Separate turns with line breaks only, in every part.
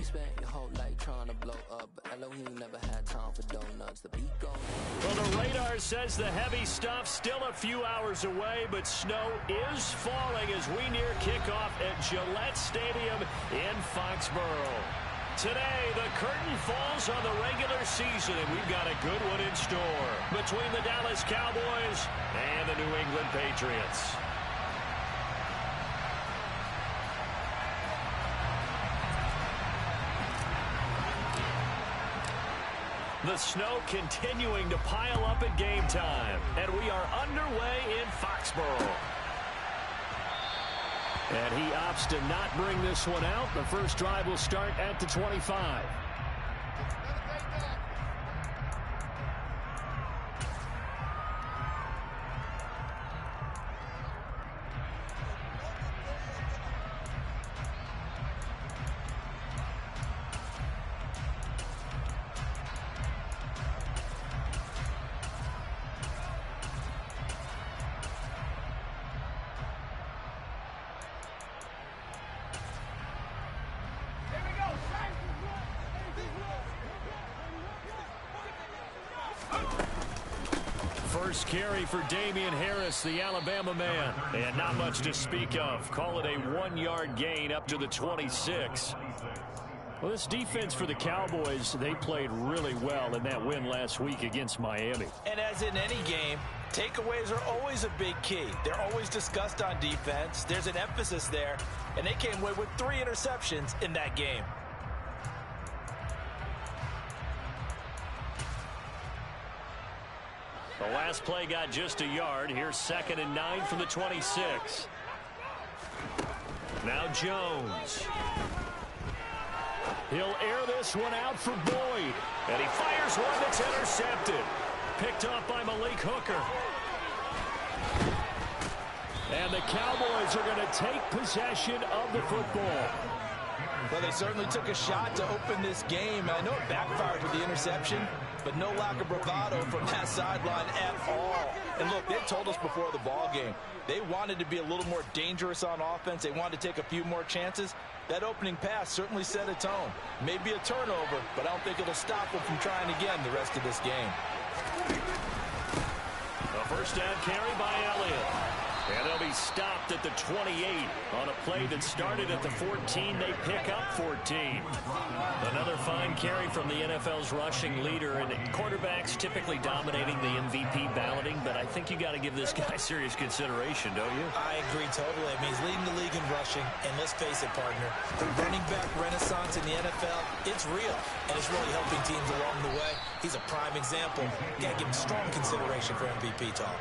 spent your whole life trying to blow up, but Elohim never had time for donuts. The beat goes.
Well, the radar says the heavy stuff still a few hours away, but snow is falling as we near kickoff at Gillette Stadium in Foxborough. Today, the curtain falls on the regular season, and we've got a good one in store between the Dallas Cowboys and the New England Patriots. The snow continuing to pile up at game time, and we are underway in Foxborough. And he opts to not bring this one out. The first drive will start at the 25. First carry for Damian Harris, the Alabama man. And not much to speak of. Call it a 1-yard gain up to the 26. Well, this defense for the Cowboys, they played really well in that win last week against Miami.
And as in any game, takeaways are always a big key. They're always discussed on defense. There's an emphasis there, and they came away with 3 interceptions in that game.
The last play got just a yard. Here's 2nd and 9 from the 26. Now Jones. He'll air this one out for Boyd. And he fires one that's intercepted. Picked off by Malik Hooker. And the Cowboys are going to take possession of the football.
Well, they certainly took a shot to open this game. I know it backfired with the interception, but no lack of bravado from that sideline at all. And look, they told us before the ball game, they wanted to be a little more dangerous on offense. They wanted to take a few more chances. That opening pass certainly set a tone. Maybe a turnover, but I don't think it'll stop them from trying again the rest of this game.
A first down carry by Elliott. And they'll be stopped at the 28 on a play that started at the 14. They pick up 14. Another fine carry from the NFL's rushing leader, and quarterbacks typically dominating the MVP balloting, but I think you got to give this guy serious consideration, don't you?
I agree totally. I mean, he's leading the league in rushing, and let's face it, partner, the running back renaissance in the NFL, it's real, and it's really helping teams along the way. He's a prime example. Got to give him strong consideration for MVP talk.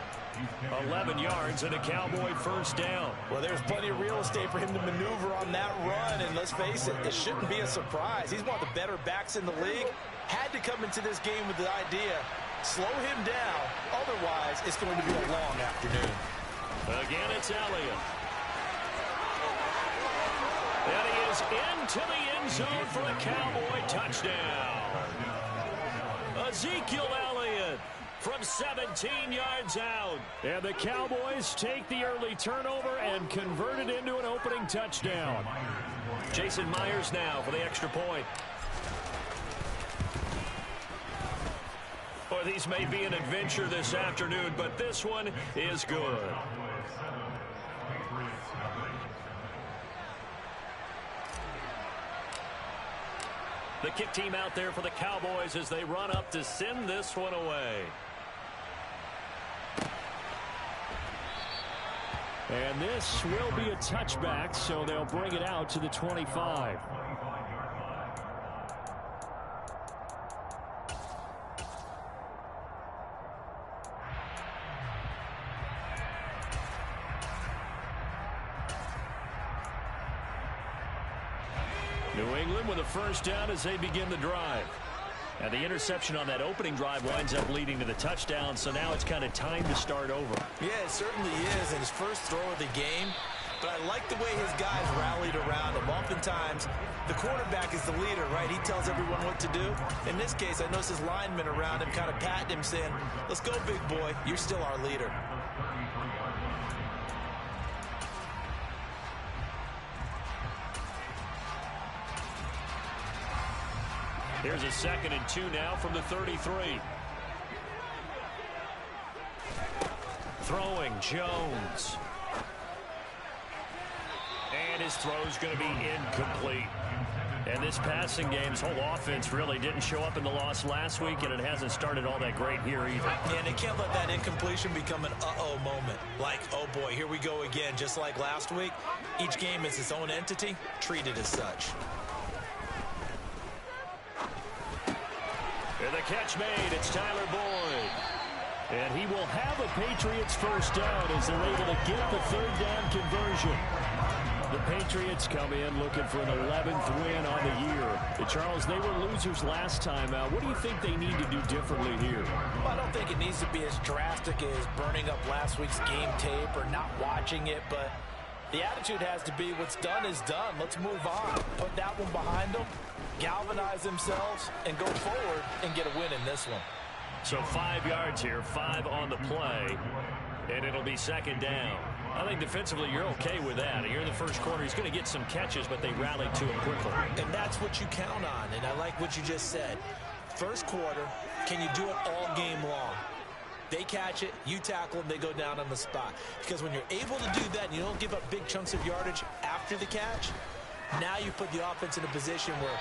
11 yards and a Cowboy first down.
Well, there's plenty of real estate for him to maneuver on that run, and let's face it, it shouldn't be a surprise. He's one of the better backs in the league. Had to come into this game with the idea, slow him down, otherwise it's going to be a long afternoon.
Again, it's Elliott. And he is into the end zone for a Cowboy touchdown. Ezekiel Elliott from 17 yards out. And the Cowboys take the early turnover and convert it into an opening touchdown. Jason Myers now for the extra point. Well, these may be an adventure this afternoon, but this one is good. The kick team out there for the Cowboys as they run up to send this one away. And this will be a touchback, so they'll bring it out to the 25. New England with a first down as they begin the drive. And the interception on that opening drive winds up leading to the touchdown, so now it's kind of time to start over.
Yeah, it certainly is, and his first throw of the game. But I like the way his guys rallied around him. Oftentimes, the quarterback is the leader, right? He tells everyone what to do. In this case, I noticed his linemen around him kind of patting him, saying, let's go, big boy. You're still our leader.
Here's a 2nd and 2 now from the 33. Throwing Jones. And his throw's going to be incomplete. And this passing game's whole offense really didn't show up in the loss last week, and it hasn't started all that great here either.
Yeah, and they can't let that incompletion become an uh-oh moment. Like, oh boy, here we go again, just like last week. Each game is its own entity, treated as such.
And the catch made, it's Tyler Boyd. And he will have a Patriots first down as they're able to get the 3rd down conversion. The Patriots come in looking for an 11th win on the year. Charles, they were losers last time out. What do you think they need to do differently here?
Well, I don't think it needs to be as drastic as burning up last week's game tape or not watching it, but the attitude has to be what's done is done. Let's move on. Put that one behind them, galvanize themselves, and go forward and get a win in this one.
So 5 yards here, 5 on the play, and it'll be 2nd down. I think defensively you're okay with that. You're in the first quarter. He's going to get some catches, but they rallied to him quickly.
And that's what you count on, and I like what you just said. First quarter, can you do it all game long? They catch it, you tackle them, they go down on the spot. Because when you're able to do that and you don't give up big chunks of yardage after the catch, now you put the offense in a position where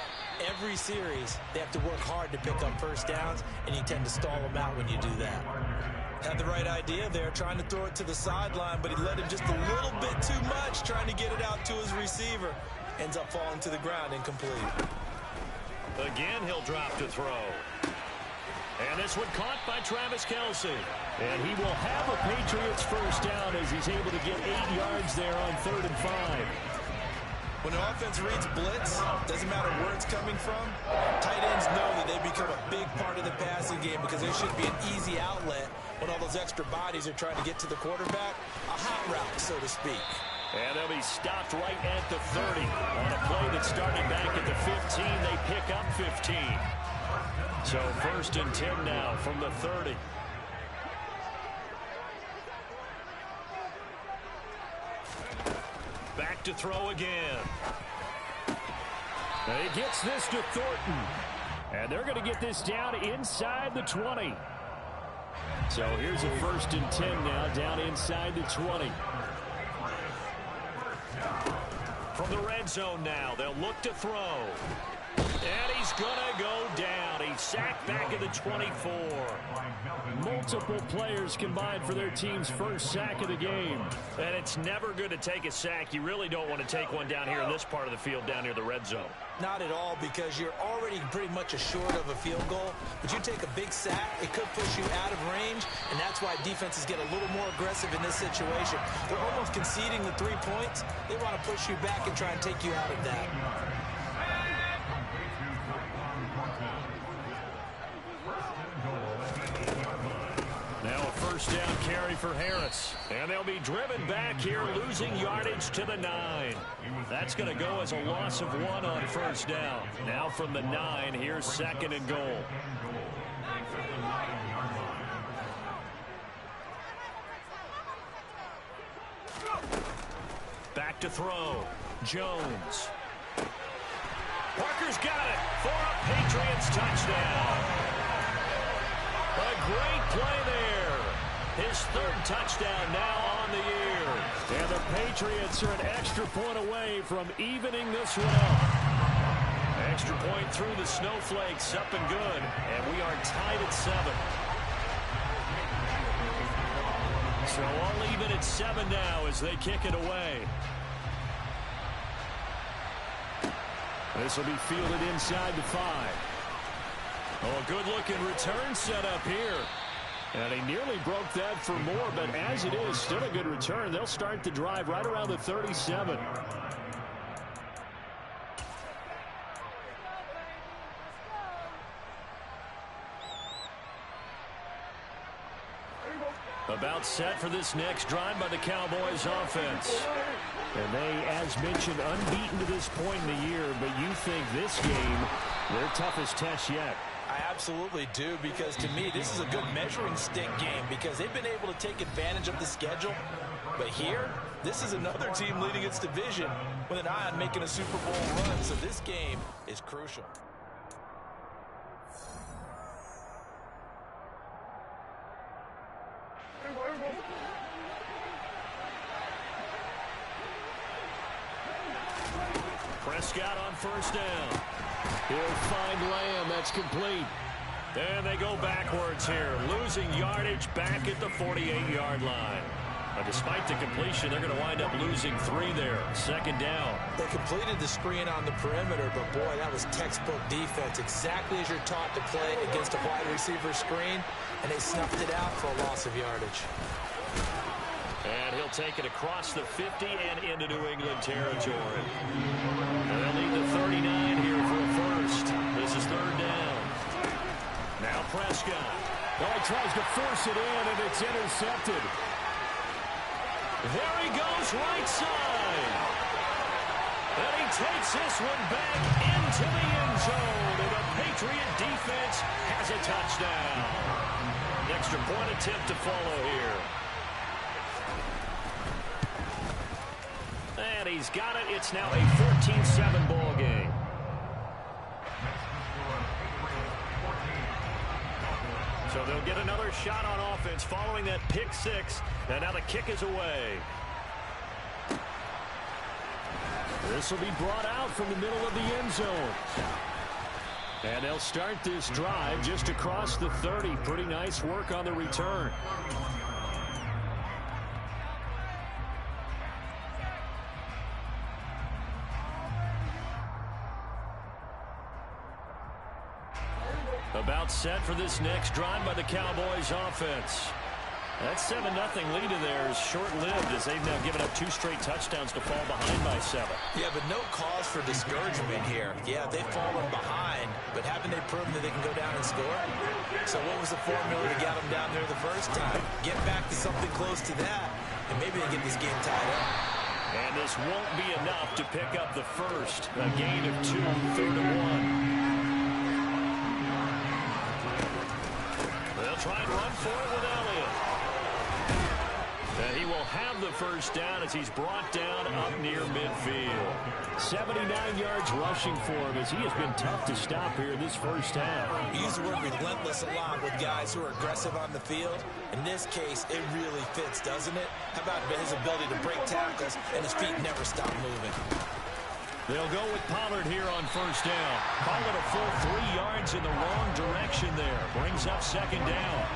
every series they have to work hard to pick up first downs, and you tend to stall them out when you do that. Had the right idea there, trying to throw it to the sideline, but he let him just a little bit too much, trying to get it out to his receiver. Ends up falling to the ground, incomplete.
Again, he'll drop to throw. And this one caught by Travis Kelce. And he will have a Patriots first down as he's able to get 8 yards there on 3rd and 5.
When an offense reads blitz, doesn't matter where it's coming from, tight ends know that they become a big part of the passing game because there should be an easy outlet when all those extra bodies are trying to get to the quarterback. A hot route, so to speak.
And they'll be stopped right at the 30. On a play that started back at the 15, they pick up 15. So 1st and 10 now from the 30. Back to throw again. And he gets this to Thornton. And they're going to get this down inside the 20. So here's a 1st and 10 now down inside the 20. From the red zone now, they'll look to throw. And he's going to go down. He's sacked back at the 24. Multiple players combined for their team's first sack of the game. And it's never good to take a sack. You really don't want to take one down here in this part of the field down near the red zone.
Not at all, because you're already pretty much assured of a field goal. But you take a big sack, it could push you out of range, and that's why defenses get a little more aggressive in this situation. They're almost conceding the 3 points. They want to push you back and try and take you out of that.
Now a first down carry for Harris. And they'll be driven back here, losing yardage to the 9. That's going to go as a loss of 1 on first down. Now from the 9, here's 2nd and goal. Back to throw. Jones. Parker's got it for a Patriots touchdown. A great play there. His 3rd touchdown now on the year. And the Patriots are an extra point away from evening this one up. Extra point through the snowflakes, up and good. And we are tied at 7. So all even at 7 now as they kick it away. This will be fielded inside the 5. Oh, a good-looking return set up here. And he nearly broke that for more, but as it is, still a good return. They'll start the drive right around the 37. About set for this next drive by the Cowboys offense. And they, as mentioned, unbeaten to this point in the year, but you think this game, their toughest test yet.
I absolutely do, because to me, this is a good measuring stick game because they've been able to take advantage of the schedule. But here, this is another team leading its division with an eye on making a Super Bowl run, so this game is crucial.
Prescott on first down. He'll find Lamb. That's complete. And they go backwards here, losing yardage back at the 48-yard line. But despite the completion, they're going to wind up losing 3 there. Second down.
They completed the screen on the perimeter, but boy, that was textbook defense. Exactly as you're taught to play against a wide receiver screen, and they snuffed it out for a loss of yardage.
And he'll take it across the 50 and into New England territory. And they'll need the 39 here for a first. This is third down. Now Prescott.
Well, he tries to force it in, and it's intercepted.
There he goes, right side. And he takes this one back into the end zone. And the Patriot defense has a touchdown. An extra point attempt to follow here. And he's got it. It's now a 14-7 ball game. So they'll get another shot on offense following that pick six. And now the kick is away.
This will be brought out from the middle of the end zone. And they'll start this drive just across the 30. Pretty nice work on the return. About set for this next drive by the Cowboys offense. That 7-0 lead of theirs short-lived as they've now given up 2 straight touchdowns to fall behind by 7.
Yeah, but no cause for discouragement here. Yeah, they've fallen behind, but haven't they proven that they can go down and score? So what was the formula to get them down there the first time? Get back to something close to that, and maybe they get this game tied up.
And this won't be enough to pick up the first. A gain of 2, 3rd and 1. They'll try and run for it with Elliott. And he will have the first down as he's brought down up near midfield.
79 yards rushing for him as he has been tough to stop here this first half.
We use the word relentless a lot with guys who are aggressive on the field. In this case, it really fits, doesn't it? How about his ability to break tackles and his feet never stop moving?
They'll go with Pollard here on first down. Call it a full 3 yards in the wrong direction there. Brings up second down.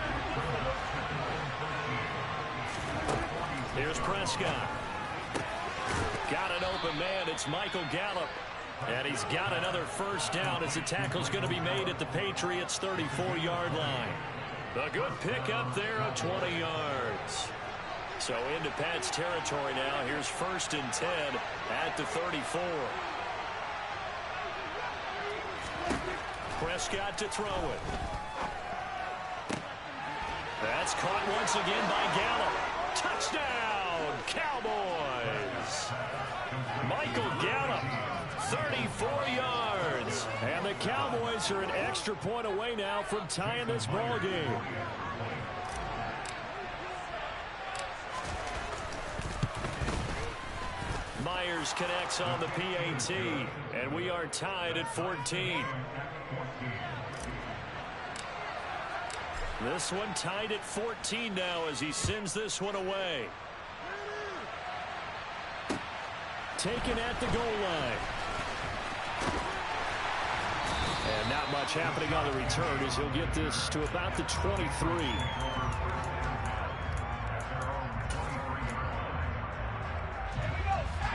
Here's Prescott. Got an open man. It's Michael Gallup. And he's got another first down as the tackle's going to be made at the Patriots' 34-yard line. A good pickup there of 20 yards. So into Pat's territory now. Here's 1st and 10 at the 34. Prescott to throw it. That's caught once again by Gallup. Touchdown, Cowboys. Michael Gallup, 34 yards.
And the Cowboys are an extra point away now from tying this ball game.
Myers connects on the PAT, and we are tied at 14. This one tied at 14 now as he sends this one away.
Taken at the goal line. And not much happening on the return as he'll get this to about the 23.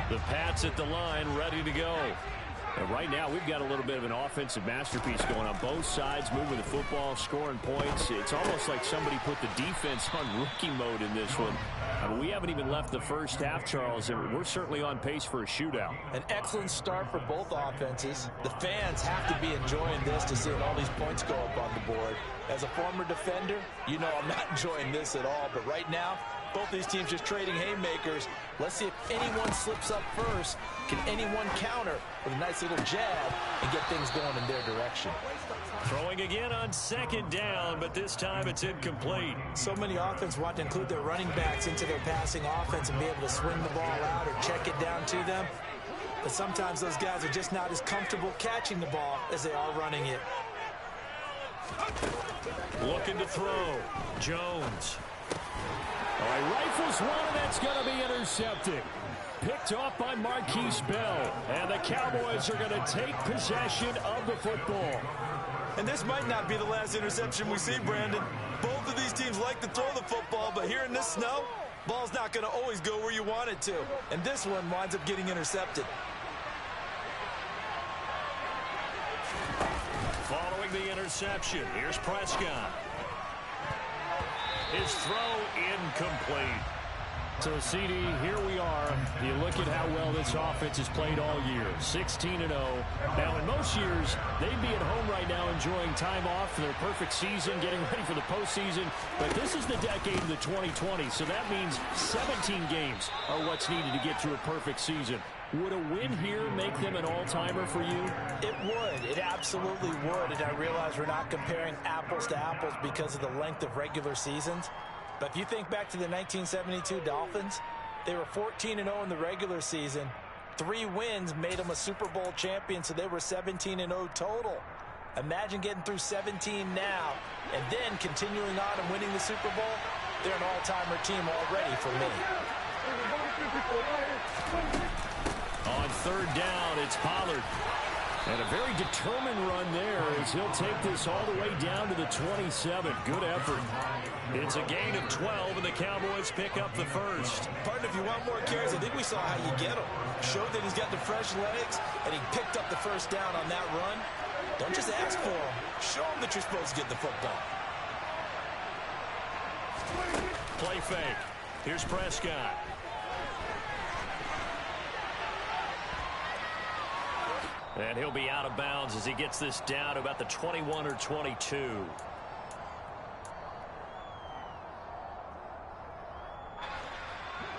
The Pats at the line, ready to go.
And right now, we've got a little bit of an offensive masterpiece going on both sides, moving the football, scoring points. It's almost like somebody put the defense on rookie mode in this one. I mean, we haven't even left the first half, Charles, and we're certainly on pace for a shootout.
An excellent start for both offenses. The fans have to be enjoying this to see all these points go up on the board. As a former defender, you know I'm not enjoying this at all, but right now, both these teams just trading haymakers. Let's see if anyone slips up first. Can anyone counter with a nice little jab and get things going in their direction?
Throwing again on second down, but this time it's incomplete.
So many offenses want to include their running backs into their passing offense and be able to swing the ball out or check it down to them. But sometimes those guys are just not as comfortable catching the ball as they are running it.
Looking to throw. Jones.
All right, rifles one, and that's going to be intercepted.
picked off by Marquise Bell. And the Cowboys are going to take possession of the football.
And this might not be the last interception we see, Brandon. Both of these teams like to throw the football, but here in this snow, ball's not going to always go where you want it to. And this one winds up getting intercepted.
Following the interception, here's Prescott. His throw incomplete. So, CD, here we are. You look at how well this offense has played all year, 16-0. Now, in most years, they'd be at home right now enjoying time off for their perfect season, getting ready for the postseason. But this is the decade of the 2020, so that means 17 games are what's needed to get to a perfect season. Would a win here make them an all-timer for you?
It would. It absolutely would. And I realize we're not comparing apples to apples because of the length of regular seasons. But if you think back to the 1972 Dolphins, they were 14-0 in the regular season. 3 wins made them a Super Bowl champion, so they were 17-0 total. Imagine getting through 17 now and then continuing on and winning the Super Bowl. They're an all-timer team already for me.
On third down, it's Pollard. And a very determined run there as he'll take this all the way down to the 27. Good effort. It's a gain of 12, and the Cowboys pick up the first.
Partner, if you want more carries, I think we saw how you get him. Showed that he's got the fresh legs, and he picked up the first down on that run. Don't just ask for him. Show him that you're supposed to get the football.
Play fake. Here's Prescott. And he'll be out of bounds as he gets this down to about the 21 or 22.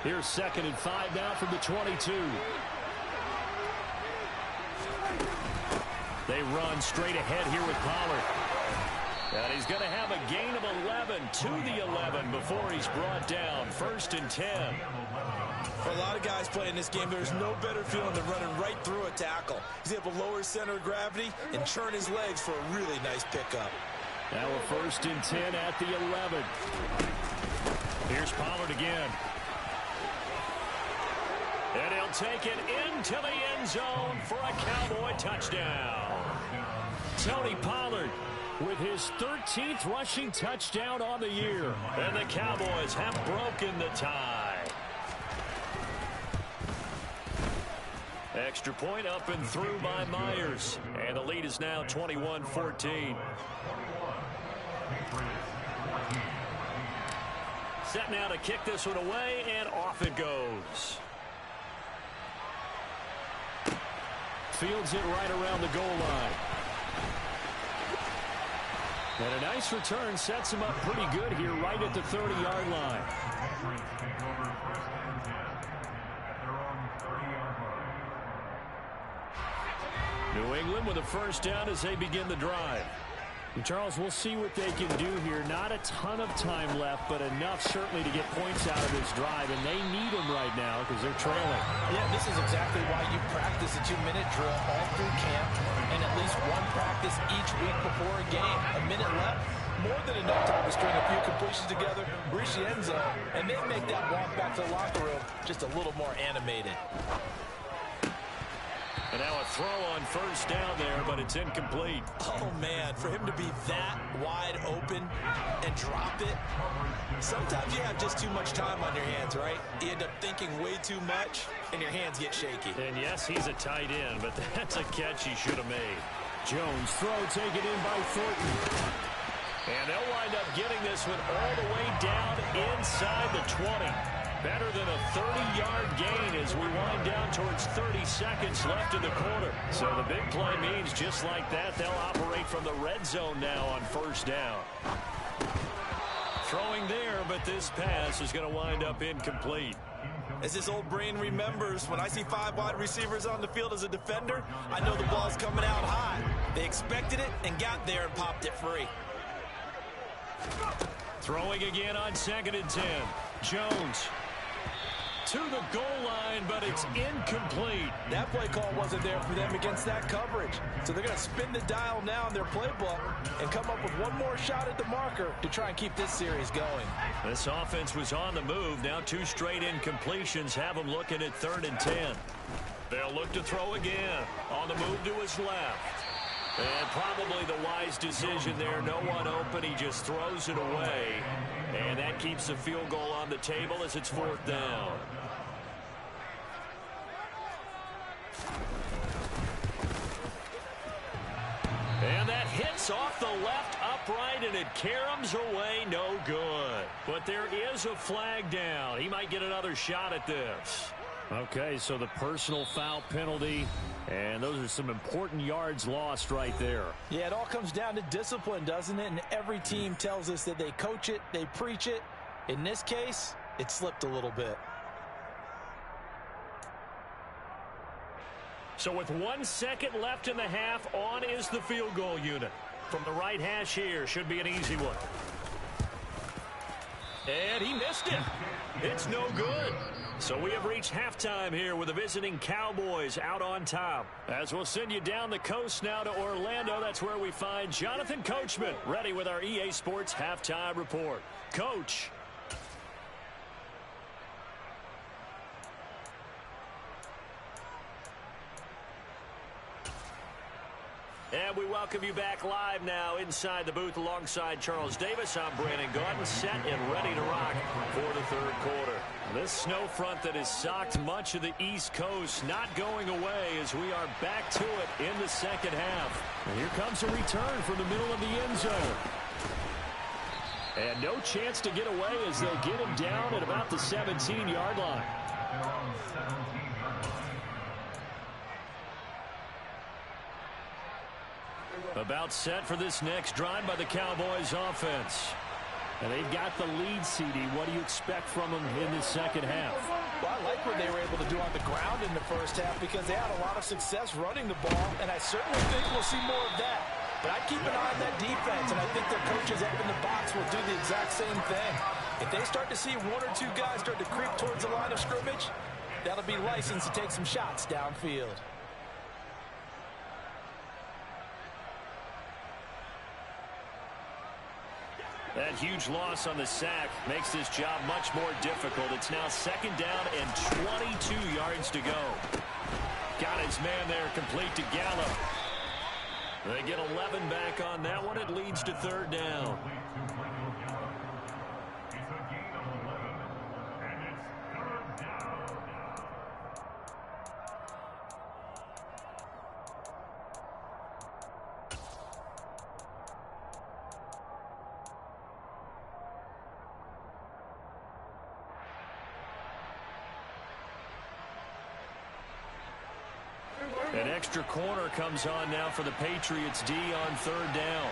Here's 2nd and 5 now from the 22. They run straight ahead here with Pollard. And he's going to have a gain of 11 to the 11 before he's brought down. 1st and 10.
For a lot of guys playing this game, there's no better feeling than running right through a tackle. He's able to lower his center of gravity and churn his legs for a really nice pickup.
Now a 1st and 10 at the 11. Here's Pollard again. And he'll take it into the end zone for a Cowboy touchdown. Tony Pollard with his 13th rushing touchdown on the year. And the Cowboys have broken the tie. Extra point up and through by Myers. And the lead is now 21-14. Set now to kick this one away, and off it goes. Fields it right around the goal line. And a nice return sets him up pretty good here right at the 30-yard line. New England with a first down as they begin the drive. And Charles, we'll see what they can do here. Not a ton of time left, but enough certainly to get points out of this drive, and they need them right now because they're trailing.
Yeah, this is exactly why you practice a 2-minute drill all through camp and at least one practice each week before a game. A minute left, more than enough time to string a few completions together, reach the end zone, and then make that walk back to the locker room just a little more animated.
And now a throw on first down there, but it's incomplete.
Oh, man, for him to be that wide open and drop it. Sometimes you have just too much time on your hands, right? You end up thinking way too much, and your hands get shaky.
And yes, he's a tight end, but that's a catch he should have made. Jones throw taken in by Thornton. And they'll wind up getting this one all the way down inside the 20. Better than a 30-yard gain as we wind down towards 30 seconds left in the quarter. So the big play means just like that, they'll operate from the red zone now on first down. Throwing there, but this pass is going to wind up incomplete.
As this old brain remembers, when I see 5 wide receivers on the field as a defender, I know the ball's coming out high. They expected it and got there and popped it free.
Throwing again on 2nd and 10. Jones. to the goal line, but it's incomplete.
That play call wasn't there for them against that coverage. So they're going to spin the dial now in their playbook and come up with one more shot at the marker to try and keep this series going.
This offense was on the move. Now 2 straight incompletions have them looking at 3rd and 10. They'll look to throw again. On the move to his left. And probably the wise decision there. No one open. He just throws it away. And that keeps the field goal on the table as it's 4th down. And that hits off the left upright, and it caroms away, no good. But there is a flag down. He might get another shot at this.
Okay, so the personal foul penalty, and those are some important yards lost right there.
Yeah, it all comes down to discipline, doesn't it? And every team tells us that they coach it, they preach it. In this case, it slipped a little bit.
So with 1 second left in the half, on is the field goal unit. From the right hash here, should be an easy one. And he missed it. It's no good. So we have reached halftime here with the visiting Cowboys out on top. As we'll send you down the coast now to Orlando, that's where we find Jonathan Coachman ready with our EA Sports Halftime Report. Coach. And we welcome you back live now inside the booth alongside Charles Davis. I'm Brandon Gaudin, set and ready to rock for the 3rd quarter. This snow front that has socked much of the East Coast not going away as we are back to it in the 2nd half. And here comes a return from the middle of the end zone. And no chance to get away as they'll get him down at about the 17-yard line. About set for this next drive by the Cowboys offense. And they've got the lead, CD. What do you expect from them in the 2nd half?
Well, I like what they were able to do on the ground in the 1st half because they had a lot of success running the ball, and I certainly think we'll see more of that. But I'd keep an eye on that defense, and I think their coaches up in the box will do the exact same thing. If they start to see 1 or 2 guys start to creep towards the line of scrimmage, that'll be license to take some shots downfield.
That huge loss on the sack makes this job much more difficult. It's now 2nd down and 22 yards to go. Got his man there, complete to Gallup. They get 11 back on that one. It leads to 3rd down. An extra corner comes on now for the Patriots D on 3rd down.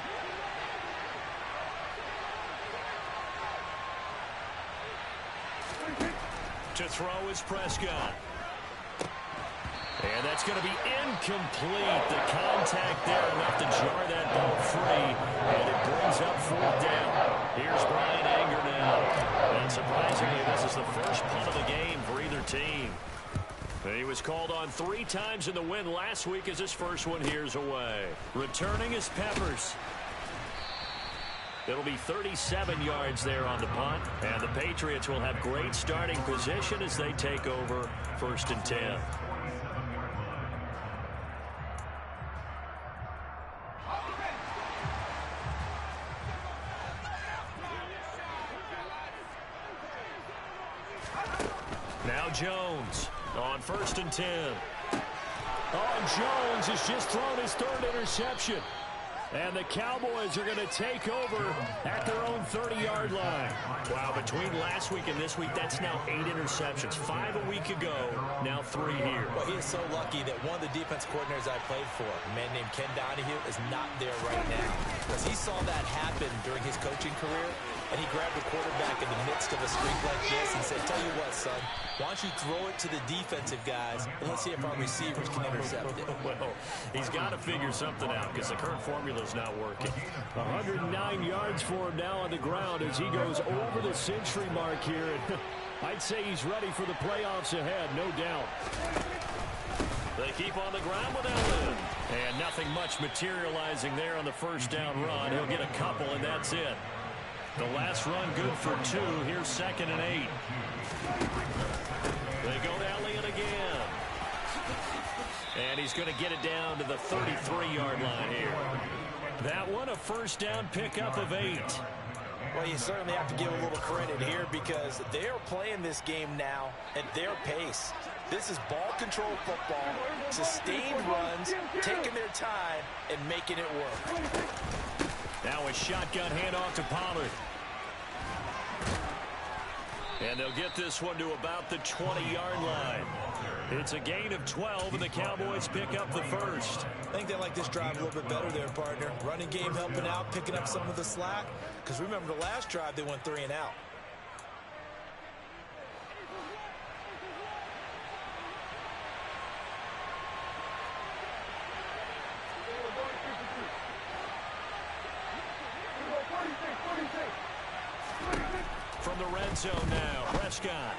To throw is Prescott. And that's going to be incomplete. The contact there enough to jar that ball free. And it brings up 4th down. Here's Brian Anger now. And surprisingly, this is the first punt of the game for either team. He was called on 3 times in the win last week as his first one here's away. Returning is Peppers. It'll be 37 yards there on the punt. And the Patriots will have great starting position as they take over 1st and 10. Now Jones on 1st and 10. Oh, Jones has just thrown his 3rd interception. And the Cowboys are going to take over at their own 30-yard line. Wow, between last week and this week, that's now 8 interceptions. 5 a week ago, now 3 here.
Well, he is so lucky that one of the defense coordinators I played for, a man named Ken Donahue, is not there right now. Because he saw that happen during his coaching career, and he grabbed the quarterback in the midst of a streak like this and said, tell you what, son, why don't you throw it to the defensive guys, and let's see if our receivers can intercept it.
Well, he's got to figure something out because the current formula is not working. 109 yards for him now on the ground as he goes over the century mark here. I'd say he's ready for the playoffs ahead, no doubt. They keep on the ground with Allen. And nothing much materializing there on the first down run. He'll get a couple, and that's it. The last run good for 2. Here's 2nd and 8. They go to Elliott again. And he's going to get it down to the 33-yard line here. That one a first down pickup of 8.
Well, you certainly have to give a little credit here because they are playing this game now at their pace. This is ball control football, sustained runs, taking their time, and making it work.
Now a shotgun handoff to Pollard. And they'll get this one to about the 20-yard line. It's a gain of 12, and the Cowboys pick up the first.
I think they like this drive a little bit better there, partner. Running game helping out, picking up some of the slack. Because remember, the last drive, they went 3 and out.
From the red zone now, Prescott.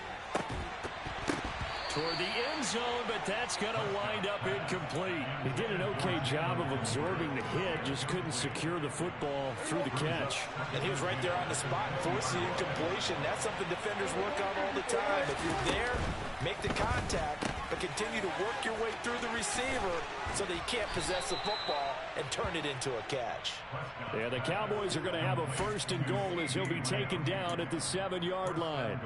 Toward the end zone, but that's going to wind up incomplete. He did an okay job of absorbing the hit, just couldn't secure the football through the catch.
And he was right there on the spot, forcing the incompletion. That's something defenders work on all the time. If you're there, make the contact, but continue to work your way through the receiver so that you can't possess the football and turn it into a catch.
Yeah, the Cowboys are going to have a 1st and goal as he'll be taken down at the 7-yard line.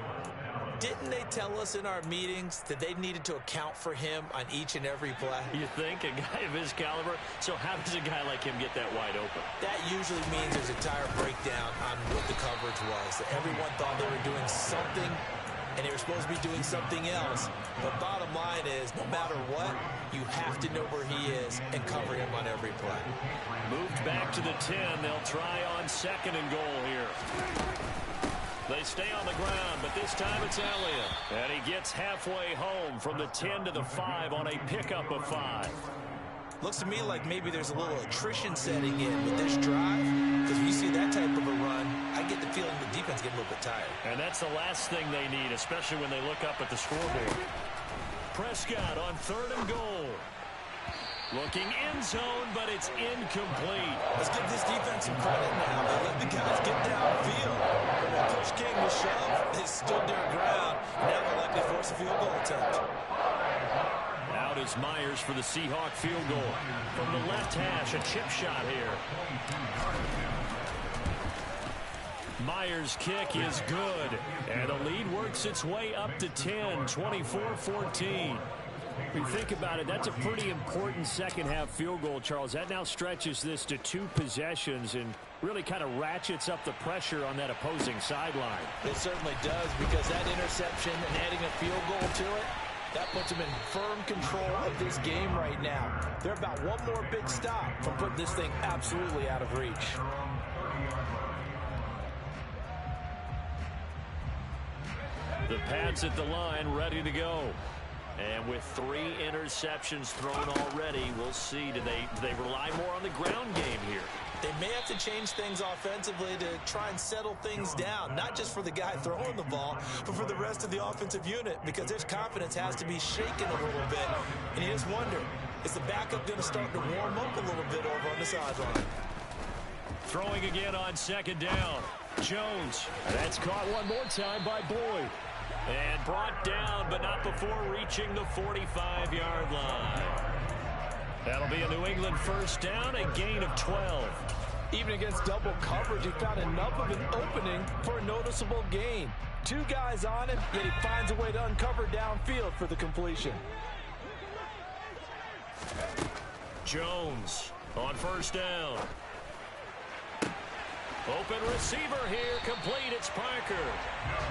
Didn't they tell us in our meetings that they needed to account for him on each and every play?
You think? A guy of his caliber? So how does a guy like him get that wide open?
That usually means there's a tire breakdown on what the coverage was. That everyone thought they were doing something, and they were supposed to be doing something else. But bottom line is, no matter what, you have to know where he is and cover him on every play.
Moved back to the 10. They'll try on 2nd and goal here. They stay on the ground, but this time it's Elliott. And he gets halfway home from the 10 to the 5 on a pickup of 5.
Looks to me like maybe there's a little attrition setting in with this drive. Because when you see that type of a run, I get the feeling the defense getting a little bit tired.
And that's the last thing they need, especially when they look up at the scoreboard. Prescott on 3rd and goal. Looking end zone, but it's incomplete.
Let's give this defense some credit now. They let the guys get downfield. When the push came to shove, they stood their ground. Now they're likely to force a field goal attempt.
Out is Myers for the Seahawk field goal. From the left hash, a chip shot here. Myers' kick is good. And the lead works its way up to 10, 24-14. If you think about it, that's a pretty important second-half field goal, Charles. That now stretches this to 2 possessions and really kind of ratchets up the pressure on that opposing sideline.
It certainly does, because that interception and adding a field goal to it, that puts them in firm control of this game right now. They're about one more big stop from putting this thing absolutely out of reach.
The Pats at the line, ready to go. And with 3 interceptions thrown already, we'll see. Do they rely more on the ground game here?
They may have to change things offensively to try and settle things down, not just for the guy throwing the ball, but for the rest of the offensive unit, because their confidence has to be shaken a little bit. And you just wonder, is the backup going to start to warm up a little bit over on the sideline?
Throwing again on 2nd down. Jones. That's caught one more time by Boyd. And brought down, but not before reaching the 45-yard line. That'll be a New England first down, a gain of 12.
Even against double coverage, he found enough of an opening for a noticeable gain. 2 guys on him, yet he finds a way to uncover downfield for the completion.
Jones on first down. Open receiver here, complete, it's Parker.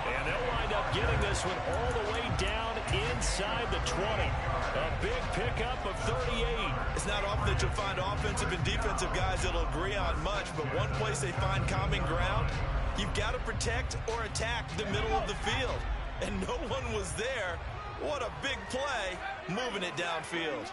And they'll wind up getting this one all the way down inside the 20. A big pickup of 38.
It's not often that you'll find offensive and defensive guys that'll agree on much, but one place they find common ground, You've got to protect or attack the middle of the field. And no one was there. What a big play, moving it downfield.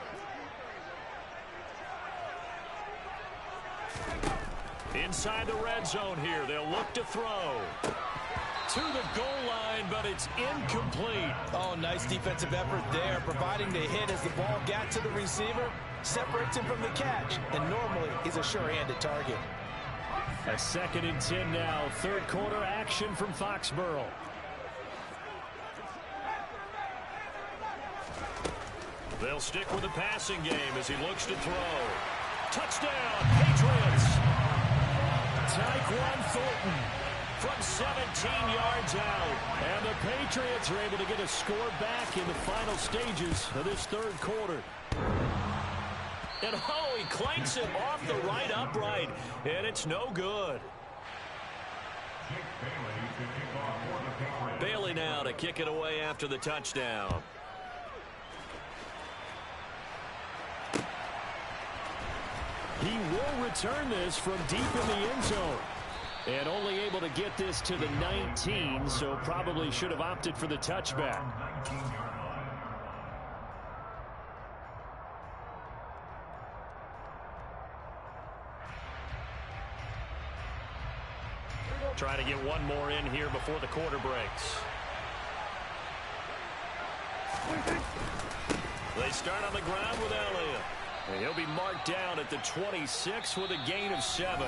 Inside the red zone here, they'll look to throw. To the goal line, but it's incomplete.
Oh, nice defensive effort there, providing the hit as the ball got to the receiver, separates him from the catch, and normally he's a sure-handed target.
A 2nd and 10 now, third quarter action from Foxborough. They'll stick with the passing game as he looks to throw. Touchdown, Patriots! Tyquan Thornton from 17 yards out. And the Patriots are able to get a score back in the final stages of this third quarter. And oh, he clanks it off the right upright, and it's no good. Bailey now to kick it away after the touchdown. He will return this from deep in the end zone. And only able to get this to the 19, so probably should have opted for the touchback. Trying to get one more in here before the quarter breaks. They start on the ground with Elliott. And he'll be marked down at the 26 with a gain of 7.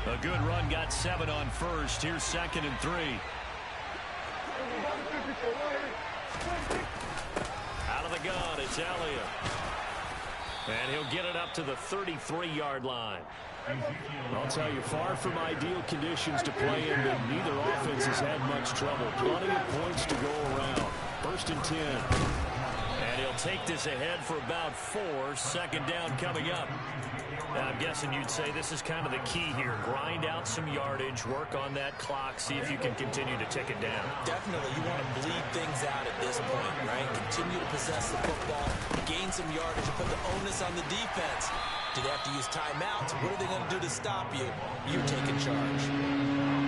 A good run, got 7 on first. Here's 2nd and 3. Out of the gun, it's Elliott. And he'll get it up to the 33-yard line. I'll tell you, far from ideal conditions to play in, but neither offense has had much trouble. Plenty of points to go around. 1st and 10. And he'll take this ahead for about 4. 2nd down coming up. I'm guessing you'd say this is kind of the key here. Grind out some yardage, work on that clock, see if you can continue to tick it down.
Definitely, you want to bleed things out at this point, right? Continue to possess the football, gain some yardage, and put the onus on the defense. Do they have to use timeouts? What are they going to do to stop you? You're taking charge.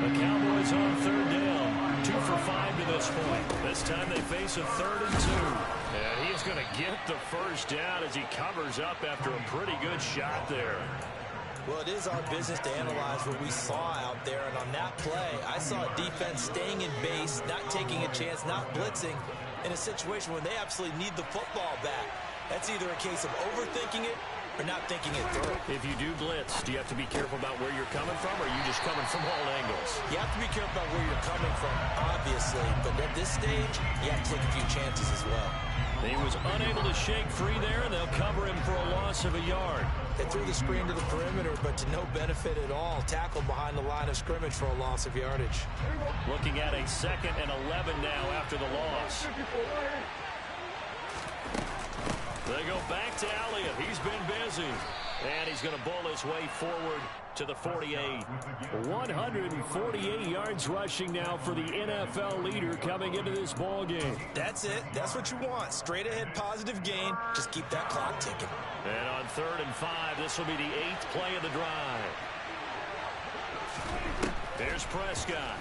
The Cowboys on 3rd down. 2 for 5 to this point. This time they face a 3rd and 2. And he is going to get the first down as he covers up after a pretty good shot there.
Well, it is our business to analyze what we saw out there. And on that play, I saw a defense staying in base, not taking a chance, not blitzing, in a situation where they absolutely need the football back. That's either a case of overthinking it or not thinking it through.
If you do blitz, do you have to be careful about where you're coming from, or are you just coming from all angles?
You have to be careful about where you're coming from, obviously. But at this stage, you have to take a few chances as well.
He was unable to shake free there, and they'll cover him for a loss of a yard.
They threw the screen to the perimeter, but to no benefit at all. Tackled behind the line of scrimmage for a loss of yardage.
Looking at a 2nd and 11 now after the loss. They go back to Elliott. He's been busy. And he's going to bull his way forward to the 48. 148 yards rushing now for the NFL leader coming into this ball game.
That's it. That's what you want. Straight ahead positive gain. Just keep that clock ticking.
And on 3rd and 5, this will be the 8th play of the drive. There's Prescott.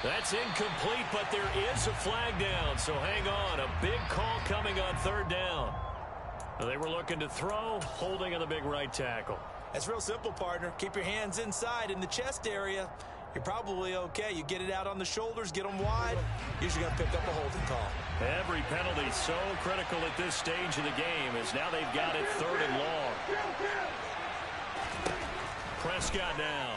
That's incomplete, but there is a flag down, so hang on. A big call coming on 3rd down. They were looking to throw, holding on the big right tackle.
That's real simple, partner. Keep your hands inside in the chest area. You're probably okay. You get it out on the shoulders, get them wide. Usually going to pick up a holding call.
Every penalty so critical at this stage of the game, as now they've got it 3rd and long. Prescott now.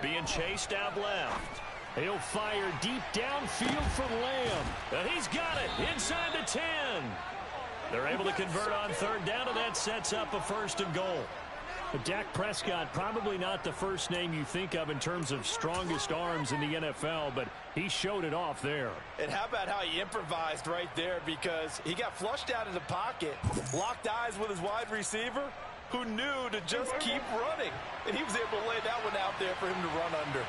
Being chased out left. He'll fire deep downfield for Lamb. And he's got it inside the 10. They're able to convert on 3rd down, and that sets up a 1st and goal.
But Dak Prescott, probably not the first name you think of in terms of strongest arms in the NFL, but he showed it off there.
And how about how he improvised right there, because he got flushed out of the pocket, locked eyes with his wide receiver, who knew to just keep running. And he was able to lay that one out there for him to run under.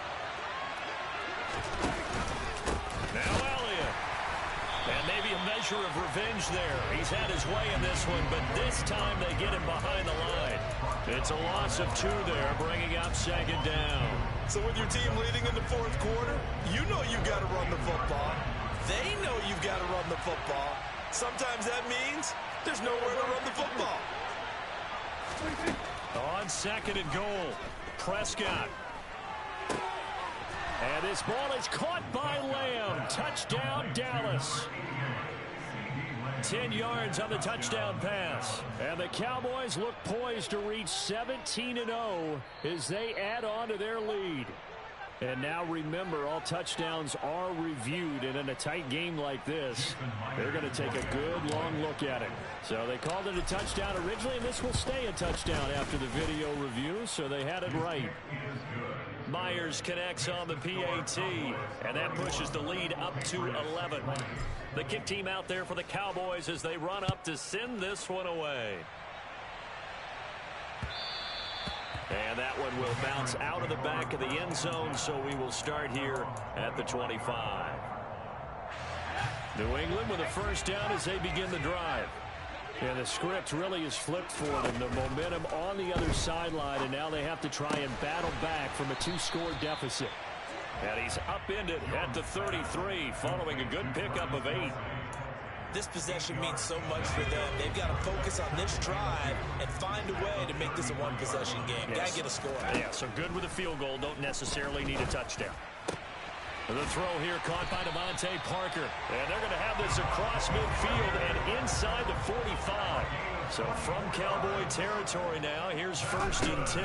Now Elliott. And maybe a measure of revenge there. He's had his way in this one, but this time they get him behind the line. It's a loss of 2 there, bringing up second down.
So with your team leading in the fourth quarter, you know you've got to run the football. They know you've got to run the football. Sometimes that means there's nowhere to run the football.
On second and goal, Prescott. And this ball is caught by Lamb. Touchdown, Dallas. 10 yards on the touchdown pass. And the Cowboys look poised to reach 17-0 as they add on to their lead. And now remember, all touchdowns are reviewed, and in a tight game like this, they're going to take a good long look at it. So they called it a touchdown originally, and this will stay a touchdown after the video review, so they had it right. Myers connects on the PAT, and that pushes the lead up to 11. The kick team out there for the Cowboys as they run up to send this one away. And that one will bounce out of the back of the end zone, so we will start here at the 25. New England with a first down as they begin the drive. And the script really is flipped for them. The momentum on the other sideline, and now they have to try and battle back from a 2-score deficit. And he's upended at the 33 following a good pickup of 8.
This possession means so much for them. They've got to focus on this drive and find a way to make this a one-possession game.
Yes.
Got to get a score.
Yeah, so good with a field goal. Don't necessarily need a touchdown. The throw here caught by Devontae Parker. And they're going to have this across midfield and inside the 45. So from Cowboy territory now, here's 1st and 10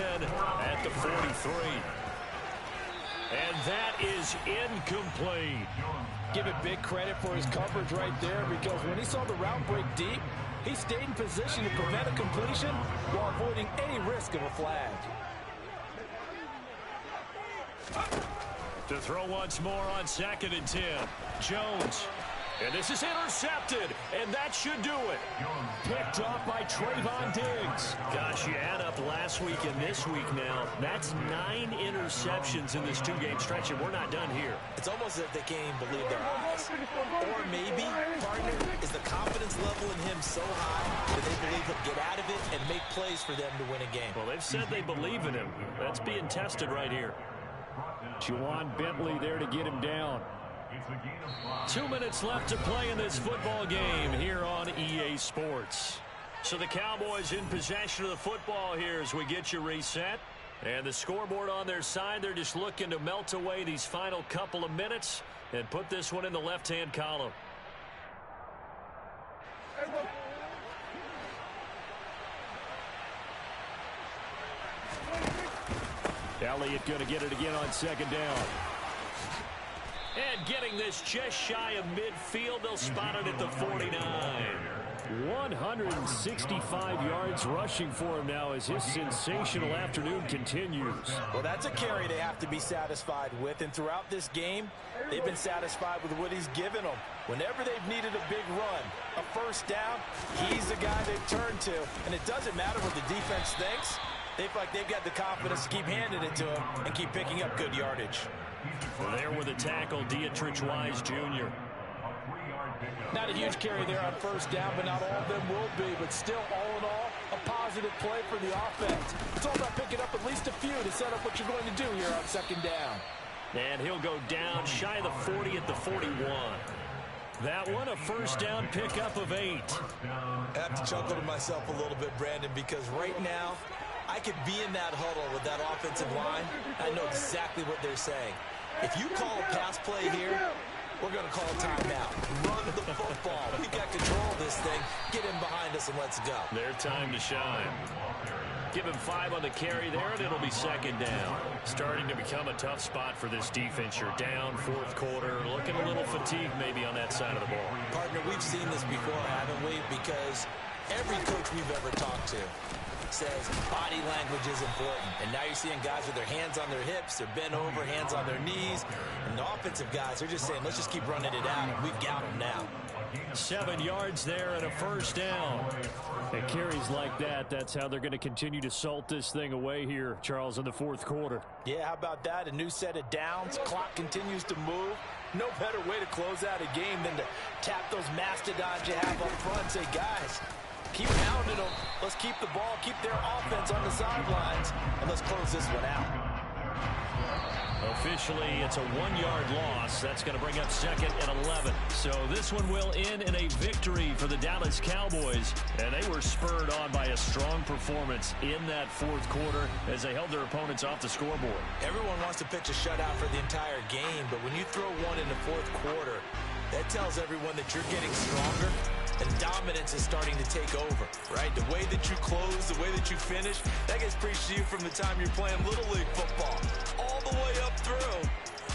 at the 43. And that is incomplete.
Give it big credit for his coverage right there, because when he saw the route break deep, he stayed in position to prevent a completion while avoiding any risk of a flag.
To throw once more on 2nd and 10. Jones. And this is intercepted, and that should do it. Picked off by Trayvon Diggs. Gosh, you add up last week and this week now. That's 9 interceptions in this 2-game stretch, and we're not done here.
It's almost as if they can't even believe their eyes. Or maybe, partner, is the confidence level in him so high that they believe he'll get out of it and make plays for them to win a game.
Well, they've said they believe in him. That's being tested right here.
Juwan Bentley there to get him down.
2 minutes left to play in this football game here on EA Sports. So the Cowboys in possession of the football here as we get you reset. And the scoreboard on their side, they're just looking to melt away these final couple of minutes and put this one in the left-hand column.
Elliott going to get it again on 2nd down.
And getting this just shy of midfield, they'll spot it at the 49.
165 yards rushing for him now as his sensational afternoon continues.
Well, that's a carry they have to be satisfied with, and throughout this game, they've been satisfied with what he's given them. Whenever they've needed a big run, a first down, he's the guy they've turned to, and it doesn't matter what the defense thinks. They feel like they've got the confidence to keep handing it to him and keep picking up good yardage.
Well, there with the tackle, Dietrich Wise Jr.
Not a huge carry there on first down, but not all of them will be. But still, all in all, a positive play for the offense. It's all about picking up at least a few to set up what you're going to do here on 2nd down.
And he'll go down shy of the 40 at the 41. That one, a first down pickup of 8.
I have to chuckle to myself a little bit, Brandon, because right now, I could be in that huddle with that offensive line. I know exactly what they're saying. If you call a pass play here, we're going to call a timeout. Run the football. We got control of this thing. Get in behind us and let's go.
Their time to shine. Give him 5 on the carry there, and it'll be 2nd down. Starting to become a tough spot for this defense. You're down 4th quarter. Looking a little fatigued maybe on that side of the ball.
Partner, we've seen this before, haven't we? Because every coach we've ever talked to, says body language is important. And now you're seeing guys with their hands on their hips, they're bent over, hands on their knees. And the offensive guys are just saying, let's just keep running it out, and we've got them now.
7 yards there and a first down.
And carries like that, that's how they're going to continue to salt this thing away here, Charles, in the fourth quarter.
Yeah, how about that? A new set of downs. Clock continues to move. No better way to close out a game than to tap those mastodons you have up front. Say, guys, keep pounding them. Let's keep the ball, keep their offense on the sidelines, and let's close this one out.
Officially, it's a 1-yard loss. That's going to bring up second and 11. So this one will end in a victory for the Dallas Cowboys. And they were spurred on by a strong performance in that fourth quarter as they held their opponents off the scoreboard.
Everyone wants to pitch a shutout for the entire game, but when you throw one in the fourth quarter, that tells everyone that you're getting stronger and dominance is starting to take over, right? The way that you close, the way that you finish, that gets preached to you from the time you're playing Little League football all the way up through.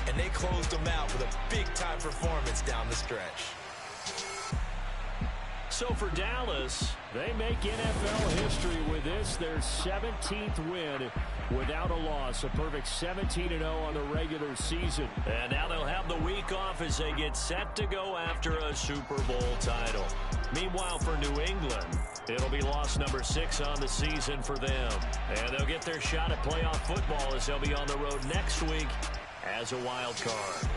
And they closed them out with a big-time performance down the stretch.
So for Dallas,
they make NFL history with this, their 17th win without a loss. A perfect 17-0 on the regular season.
and now they'll have the week off as they get set to go after a Super Bowl title. Meanwhile, for New England, it'll be loss number 6 on the season for them. And they'll get their shot at playoff football as they'll be on the road next week as a wild card.